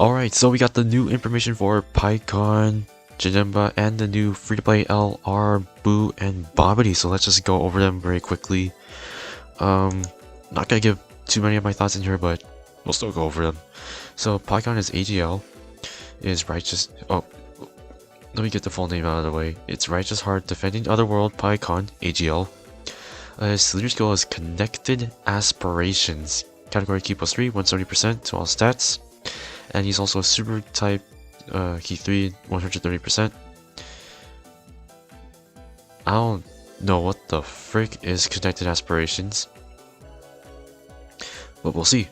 Alright, so we got the new information for PIKKON, JANEMBA, and the new free-to-play LR, BUU, and BABADI, so let's just go over them very quickly. Not gonna give too many of my thoughts in here, but we'll still go over them. So PIKKON is AGL, is righteous. Oh, let me get the full name out of the way. It's Righteous Heart Defending Otherworld PIKKON, AGL. His leader skill is Connected Aspirations. Category key +3, 170% to all stats. And he's also a super type, key 3, 130%. I don't know what the frick is Connected Aspirations, but we'll see.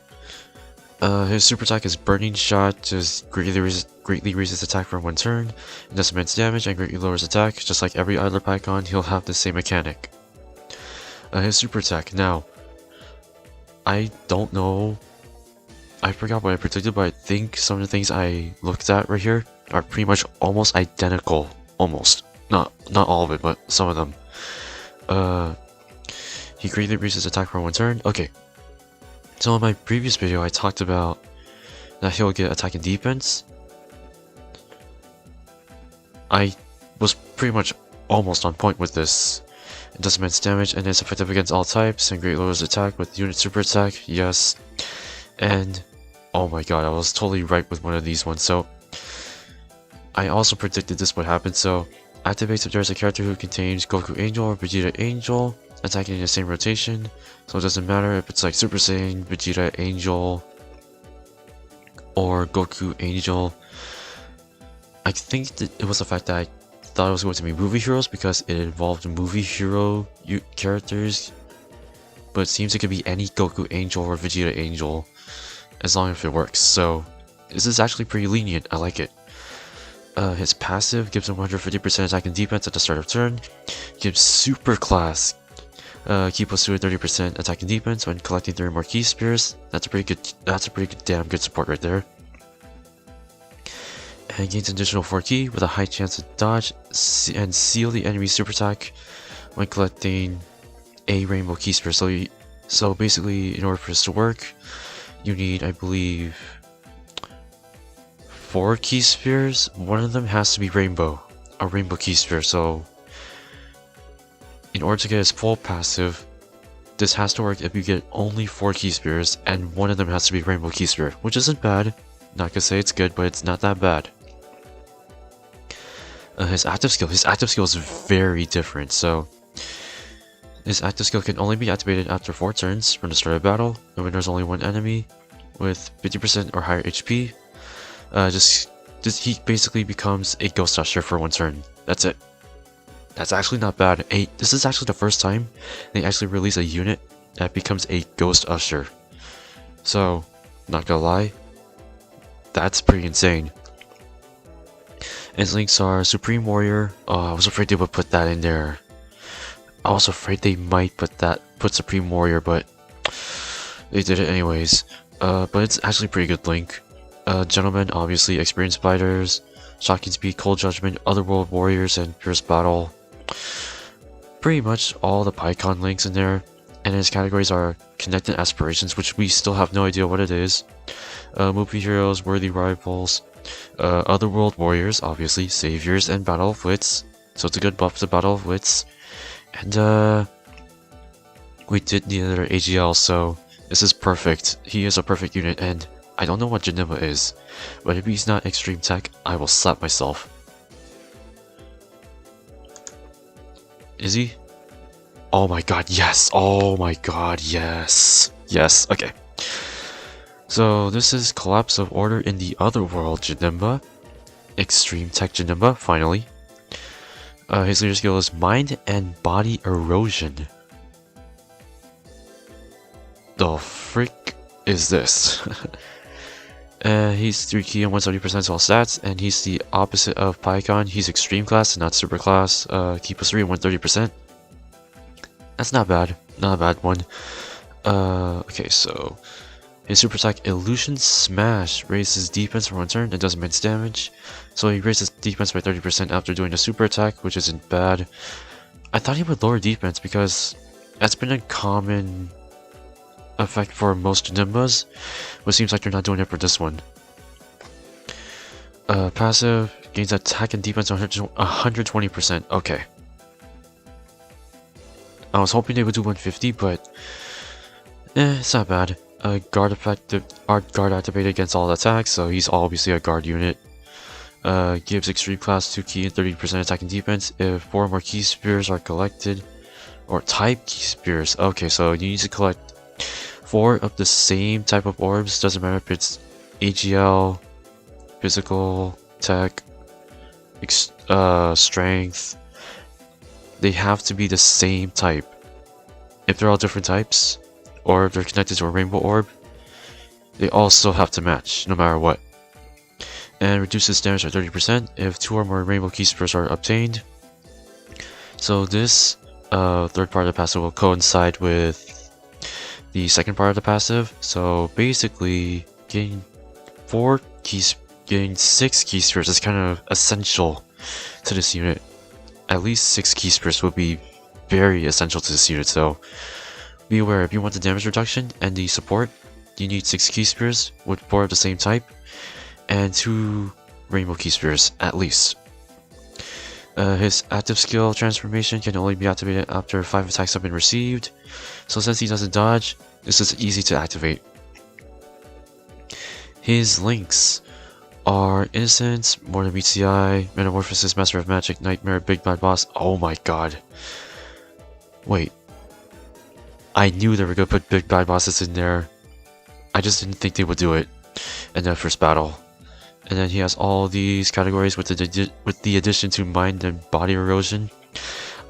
His super attack is Burning Shot, just greatly raises attack for 1 turn, and does immense damage and greatly lowers attack. Just like every other PIKKON, he'll have the same mechanic. His super attack, now, I don't know, I forgot what I predicted, but I think some of the things I looked at right here are pretty much almost identical. Almost. Not all of it, but some of them. He greatly raises attack for 1 turn. Okay. So in my previous video, I talked about that he'll get attack and defense. I was pretty much almost on point with this. It does immense damage and is effective against all types, and greatly lowers attack with unit super attack, yes. And oh my god, I was totally right with one of these ones. So I also predicted this would happen. So activates if there's a character who contains Goku Angel or Vegeta Angel, attacking in the same rotation. So it doesn't matter if it's like Super Saiyan, Vegeta Angel, or Goku Angel. I think that it was the fact that I thought it was going to be movie heroes because it involved movie hero characters, but it seems it could be any Goku Angel or Vegeta Angel as long as it works. So this is actually pretty lenient. I like it. His passive gives him 150% attack and defense at the start of turn. Gives super class key +2 and 30% attack and defense when collecting 3 or more key spears. That's a pretty good, damn good support right there. And gains an additional 4 key with a high chance to dodge and seal the enemy's super attack when collecting a rainbow key spear. So basically, in order for this to work, you need, I believe, 4 key spears. One of them has to be a rainbow key spear. So in order to get his full passive, this has to work if you get only 4 key spears, and one of them has to be rainbow key spear, which isn't bad. Not gonna say it's good, but it's not that bad. His active skill is very different. So his active skill can only be activated after 4 turns from the start of battle, and when there's only 1 enemy with 50% or higher HP. He basically becomes a Ghost Usher for 1 turn. That's it. That's actually not bad. This is actually the first time they actually release a unit that becomes a Ghost Usher. So, not gonna lie, that's pretty insane. His links are Supreme Warrior. I was afraid they would put that in there. I was afraid they might put Supreme Warrior, but they did it anyways. But it's actually a pretty good link. Gentlemen, obviously, Experienced Fighters, Shocking Speed, Cold Judgment, Otherworld Warriors, and Fierce Battle. Pretty much all the PIKKON links in there. And his categories are Connected Aspirations, which we still have no idea what it is. Movie Heroes, Worthy Rivals, Otherworld Warriors, obviously, Saviors, and Battle of Wits. So it's a good buff to Battle of Wits. And we did the other AGL, so this is perfect. He is a perfect unit, and I don't know what JANEMBA is, but if he's not Extreme Tech, I will slap myself. Is he? Oh my god, yes! Oh my god, yes! Yes, okay. So this is Collapse of Order in the Otherworld JANEMBA. Extreme Tech JANEMBA, finally. His leader skill is Mind and Body Erosion. The frick is this? He's 3 key and 170% to all stats, and he's the opposite of PIKKON. He's Extreme Class and not Super Class. Key +3 and 130%. That's not bad. Not a bad one. Okay, so his super attack Illusion Smash raises defense for 1 turn and does immense damage. So he raises defense by 30% after doing a super attack, which isn't bad. I thought he would lower defense because that's been a common effect for most JANEMBAs, but it seems like they're not doing it for this one. Passive gains attack and defense 120%. Okay. I was hoping they would do 150, but it's not bad. Guard activated against all attacks, so he's obviously a guard unit. Gives extreme class 2 key and 30% attack and defense if 4 more key spears are collected. Or type key spears. Okay, so you need to collect 4 of the same type of orbs. Doesn't matter if it's AGL, physical, tech, strength. They have to be the same type. If they're all different types, or if they're connected to a rainbow orb, they also have to match, no matter what. And reduces damage by 30% if 2 or more rainbow key spears are obtained. So this third part of the passive will coincide with the second part of the passive. So basically, getting 6 key spears is kind of essential to this unit. At least 6 key spears would be very essential to this unit, so be aware if you want the damage reduction and the support, you need 6 key spears with 4 of the same type and 2 rainbow key spears at least. His active skill transformation can only be activated after 5 attacks have been received, so since he doesn't dodge, this is easy to activate. His links are Innocence, More Than Meets the Eye, Metamorphosis, Master of Magic, Nightmare, Big Bad Boss. Oh my god. Wait. I knew they were gonna put Big Bad Bosses in there. I just didn't think they would do it in the first battle. And then he has all these categories with the addition to Mind and Body Erosion.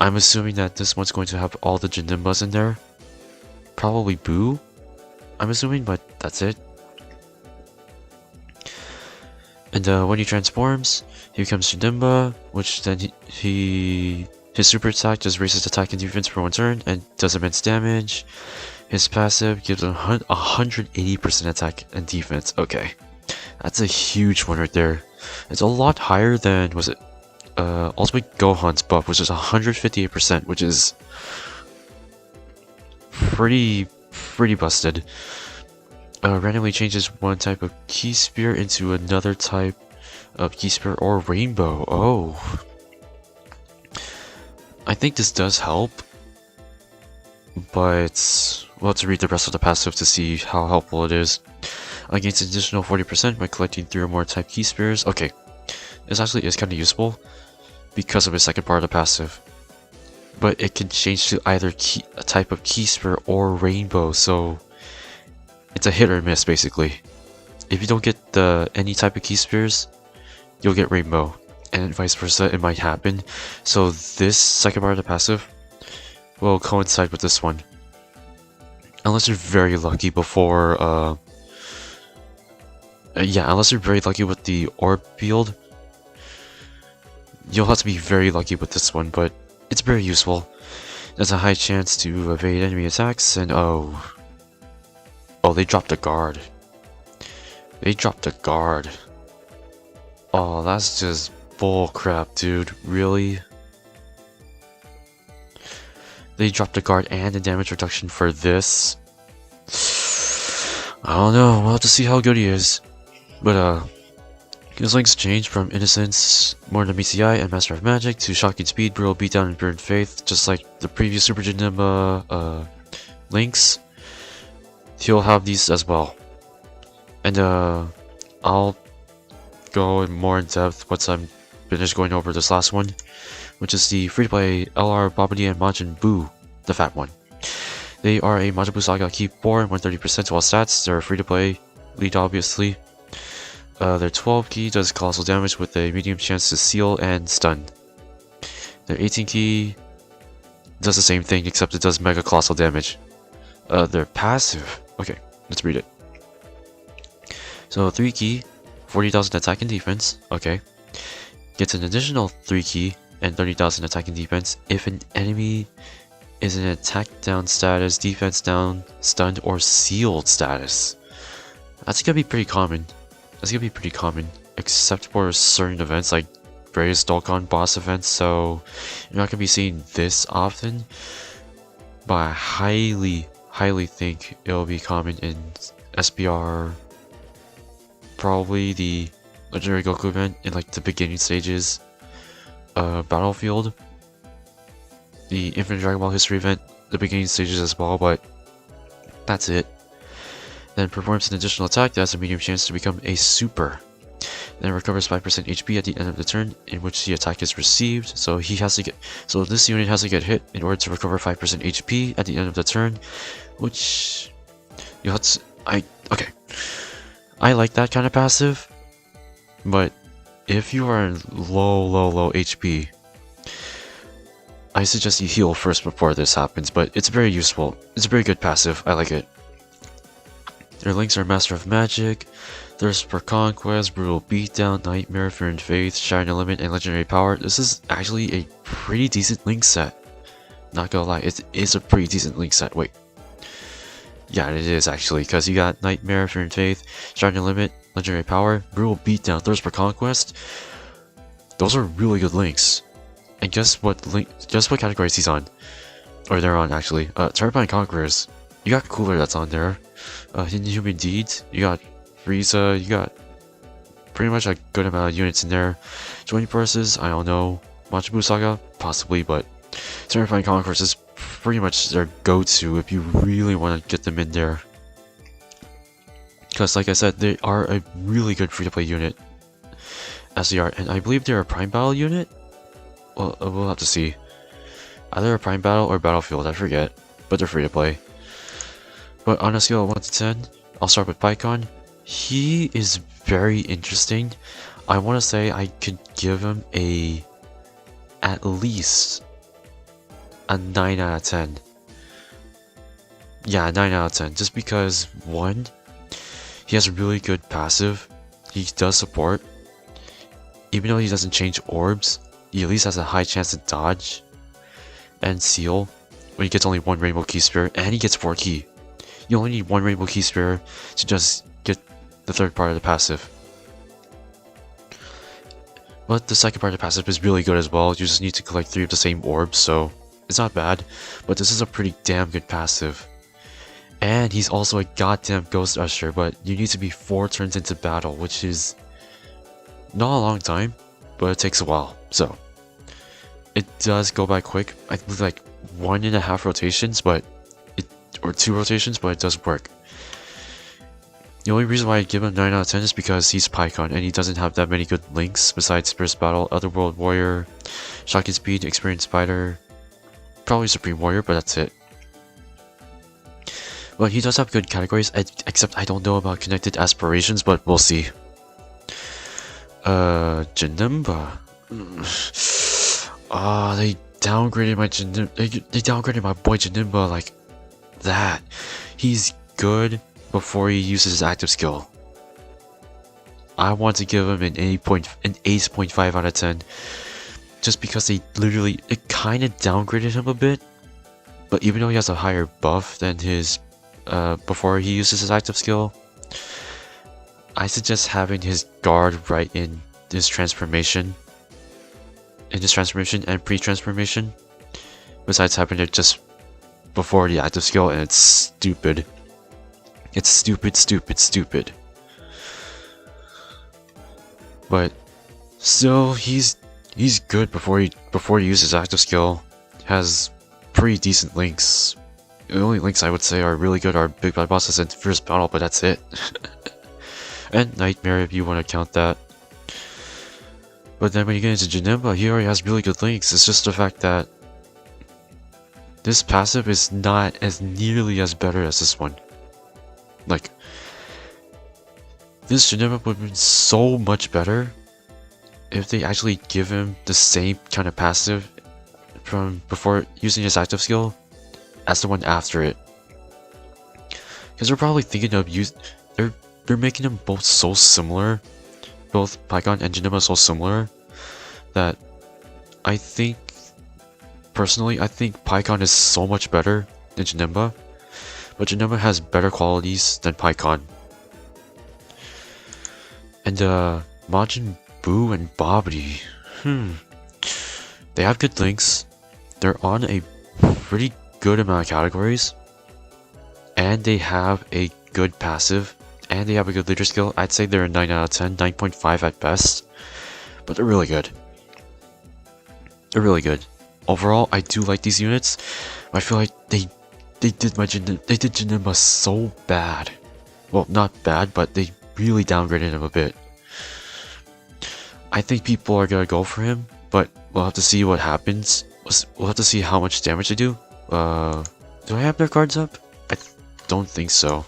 I'm assuming that this one's going to have all the JANEMBAs in there. Probably BUU, I'm assuming, but that's it. And when he transforms, he becomes JANEMBA, which then his super attack just raises attack and defense for 1 turn and does immense damage. His passive gives 180% attack and defense. Okay, that's a huge one right there. It's a lot higher than, was it, Ultimate Gohan's buff, which is 158%, which is pretty busted. Randomly changes 1 type of key spear into another type of key spear or rainbow. Oh, I think this does help, but we'll have to read the rest of the passive to see how helpful it is. Gains an additional 40% by collecting 3 or more type key spears. Okay, this actually is kind of useful because of his second part of the passive, but it can change to either a type of key spear or rainbow, so it's a hit or miss basically. If you don't get any type of key spears, you'll get rainbow, and vice versa, it might happen. So this second part of the passive will coincide with this one. Unless you're very lucky before, yeah, unless you're very lucky with the orb field. You'll have to be very lucky with this one, but it's very useful. There's a high chance to evade enemy attacks, and oh, they dropped a guard. They dropped a guard. Oh, that's just bull crap, dude. Really? They dropped a guard and a damage reduction for this? I don't know. We'll have to see how good he is. But, his links change from Innocence, More Than Meets the Eye, and Master of Magic to Shocking Speed, Brutal Beatdown, and Burn Faith, just like the previous Super JANEMBA links. He'll have these as well. And I'll go more in depth once I'm finished going over this last one, which is the free-to-play LR Babadi and Majin Buu, the fat one. They are a Majin Buu Saga Key 4 and 130% to all stats. They're free-to-play, lead obviously. Their 12 key does colossal damage with a medium chance to seal and stun. Their 18 key does the same thing except it does mega colossal damage. Their passive, okay, let's read it. So 3 key, 40,000 attack and defense, okay. Gets an additional 3 key and 30,000 attack and defense if an enemy is in attack down status, defense down, stunned, or sealed status. That's gonna be pretty common. That's gonna be pretty common, except for certain events like various Dokkan boss events, so you're not gonna be seeing this often. But I highly think it'll be common in SBR, probably the legendary Goku event in like the beginning stages. Battlefield, the Infinite Dragon Ball History event, the beginning stages as well, but that's it. Then performs an additional attack that has a medium chance to become a super. Then recovers 5% HP at the end of the turn in which the attack is received. So this unit has to get hit in order to recover 5% HP at the end of the turn, which okay. I like that kind of passive, but if you are in low HP, I suggest you heal first before this happens, but it's very useful. It's a very good passive. I like it. Their links are Master of Magic, Thirst for Conquest, Brutal Beatdown, Nightmare, Fear and Faith, Shining Limit, and Legendary Power. This is actually a pretty decent link set. Not gonna lie, it is a pretty decent link set. Wait. Yeah, it is actually, because you got Nightmare, Fear and Faith, Shining Limit, Legendary Power, Brutal Beatdown, Thirst for Conquest. Those are really good links. And guess what categories he's on? Or they're on actually. Terrifying Conquerors. You got Cooler that's on there. Hidden Human Deeds. You got Frieza. You got pretty much a good amount of units in there. Joining Forces, I don't know. Machibu Saga, possibly, but Terrifying Conquerors is pretty much their go-to if you really want to get them in there. Because like I said, they are a really good free-to-play unit. As they are, and I believe they're a Prime Battle unit? Well, we'll have to see. Either a Prime Battle or Battlefield, I forget. But they're free to play. But on a scale of 1 to 10, I'll start with PIKKON. He is very interesting. I want to say I could give him at least a 9 out of 10. Yeah, 9 out of 10. Just because, one, he has a really good passive. He does support. Even though he doesn't change orbs, he at least has a high chance to dodge and seal when he gets only 1 Rainbow Key Spear, and he gets 4 Key. You only need 1 Rainbow Key Spear to just get the third part of the passive. But the second part of the passive is really good as well. You just need to collect 3 of the same orbs, so it's not bad. But this is a pretty damn good passive. And he's also a goddamn Ghost Usher, but you need to be 4 turns into battle, which is not a long time, but it takes a while. So it does go by quick. I believe like 1.5 rotations, or 2 rotations, but it does work. The only reason why I give him 9 out of 10 is because he's PIKKON and he doesn't have that many good links besides Spirit's Battle, Otherworld Warrior, Shocking Speed, Experienced Spider, probably Supreme Warrior, but that's it. But he does have good categories, except I don't know about Connected Aspirations, but we'll see. JANEMBA. They downgraded my they downgraded my boy JANEMBA like that. He's good before he uses his active skill. I want to give him an 8.5 out of 10, just because it kind of downgraded him a bit. But even though he has a higher buff than his before he uses his active skill, I suggest having his guard right in this transformation. And pre-transformation, besides having it just before the active skill, and it's stupid. It's stupid. But still, he's good before he uses active skill. Has pretty decent links. The only links I would say are really good are Big Bad Bosses and Fierce Battle, but that's it. And Nightmare if you want to count that. But then when you get into JANEMBA, he already has really good links. It's just the fact that this passive is not as nearly as better as this one. Like, this JANEMBA would have been so much better if they actually give him the same kind of passive from before using his active skill as the one after it. Because they're probably thinking of they're making them both so similar. Both PIKKON and JANEMBA are so similar that I think, personally, I think PIKKON is so much better than JANEMBA, but JANEMBA has better qualities than PIKKON. And Majin Buu and Babadi, they have good links. They're on a pretty good amount of categories, and they have a good passive and they have a good leader skill. I'd say they're a 9 out of 10, 9.5 at best, but they're really good. They're really good. Overall, I do like these units. I feel like they did JANEMBA so bad. Well, not bad, but they really downgraded him a bit. I think people are gonna go for him, but we'll have to see what happens. We'll have to see how much damage they do. Do I have their cards up? I don't think so.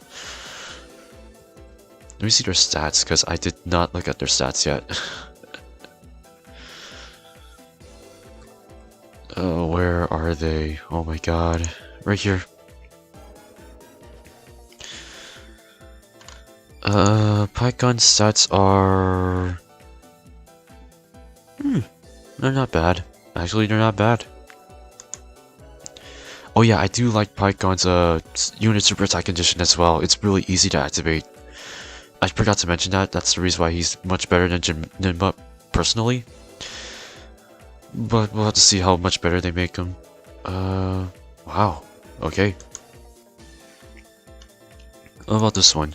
Let me see their stats, because I did not look at their stats yet. Where are they? Oh my god. Right here. PIKKON stats are... they're not bad. Actually, they're not bad. Oh yeah, I do like PIKKON's unit super attack condition as well. It's really easy to activate. I forgot to mention that. That's the reason why he's much better than JANEMBA personally. But we'll have to see how much better they make him. Wow. Okay. What about this one?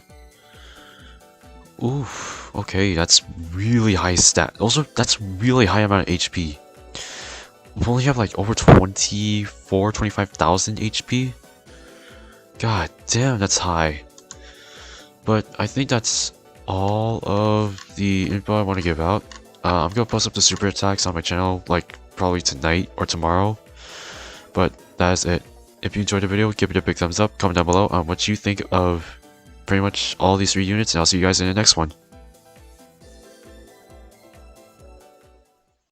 Oof. Okay, that's really high stat. Also, that's really high amount of HP. We only have like over 25,000 HP. God damn, that's high. But I think that's all of the info I want to give out. I'm gonna post up the super attacks on my channel like probably tonight or tomorrow. But that is it. If you enjoyed the video, give it a big thumbs up, comment down below on what you think of pretty much all these 3 units, and I'll see you guys in the next one.